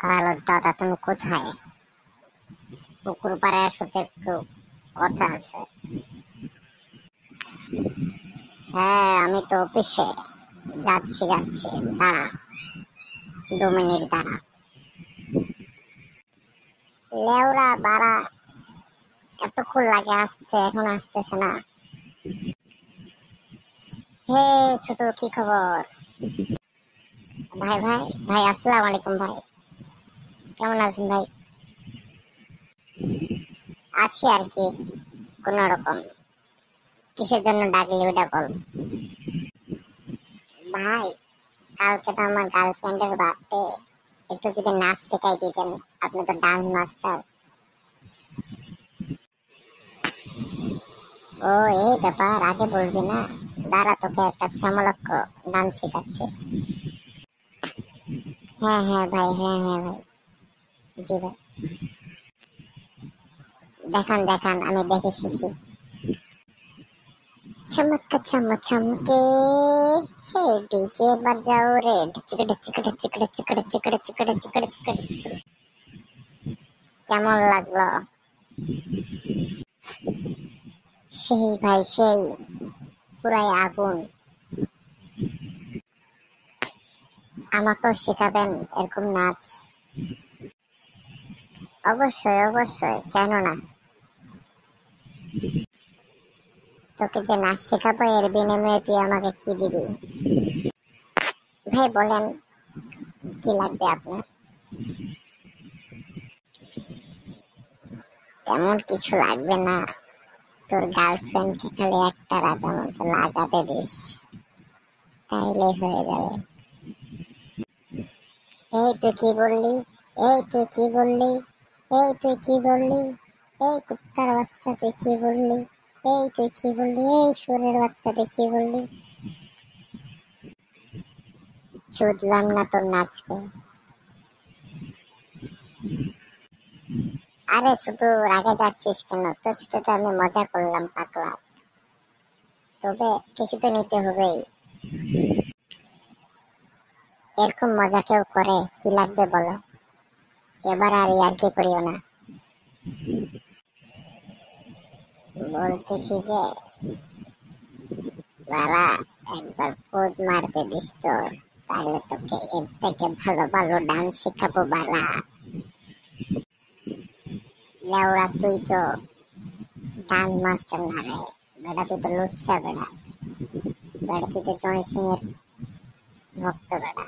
Hello দাদা, তুমি কোথায়? পুকুর পাড়ে আসো তো, একটু কথা আছে। হ্যাঁ, আমি তো অফিসে যাচ্ছি যাচ্ছি, দাঁড়া, 2 মিনিট দাঁড়া। লেওরা বাড়া, এতক্ষণ লাগে আসতে, এখন আসতেছে না। হে ছোট, কি খবর? ভাই ভাই ভাই, আসসালামু আলাইকুম ভাই, কেমন আছেন ভাই? আছি আর কি, কোন রকম। কিসের জন্য ডাকলি ওটা বল ভাই। কালকে তো আমার গার্লফ্রেন্ডের বার্থডে, একটু যদি নাচ শেখাই দিতেন, আপনি তো ডান্স মাস্টার। ও, এই ব্যাপার, আগে বলবি না? দাঁড়া, তোকে একটা সমলক্ষ ডান্স শেখাচ্ছি। হ্যাঁ হ্যাঁ ভাই, হ্যাঁ হ্যাঁ ভাই, জি ভাই। দেখান দেখান, আমি দেখে শিখি। চমক চমক চমকে, হে ডিজে বাজাও রে, চিকড়ে চিকড়ে চিকড়ে চিকড়ে চিকড়ে চিকড়ে চিকড়ে চিকড়ে চিকড়ে। কেমন লাগলো? সেই ভাই সেই, পুরাই আগুন। আমাকেও শেখাবেন এরকম নাচ? অবশ্যই অবশ্যই, কেন না। তোকে যে নাচ শেখাবো, এর বিনিময়ে তুই আমাকে কি দিবি? ভাই বলেন, কি লাগবে আপনার? তেমন কিছু লাগবে না, তোর গার্লফ্রেন্ডকে খালি একটা রাতের মধ্যে লাগাতে দিস, তাইলেই হয়ে যাবে। এই তুই কি বললি? এই তুই কি বললি? এই তুই কি বললি? এই কুত্তার বাচ্চা, তুই কি বললি? এই তুই কি বললি? এই সুরের বাচ্চা, তুই কি বললি? শুধলাম না তোর নাচকে। আরে ছোট, রাগে যাচ্ছিস কেন? তোর সাথে তো আমি মজা করলাম পাগলা, তবে কিছু তো নিতে হবেই। এরকম মজা কেউ করে? কি লাগবে বলো, এবার আর ইয়ার্কি করিও না। বলতেছি যে, বাবা, একবার পোজ মারতে দিস তো, তাহলে তোকে এর থেকে ভালো ভালো ডান্স শেখাবো বালা। লেওড়া, তুই তো ডান্স মাস্টার না রে বেটা, তুই তো লুচ্চা বেটা। বেটা তুই তো জনি সিং এর ভক্ত বেটা।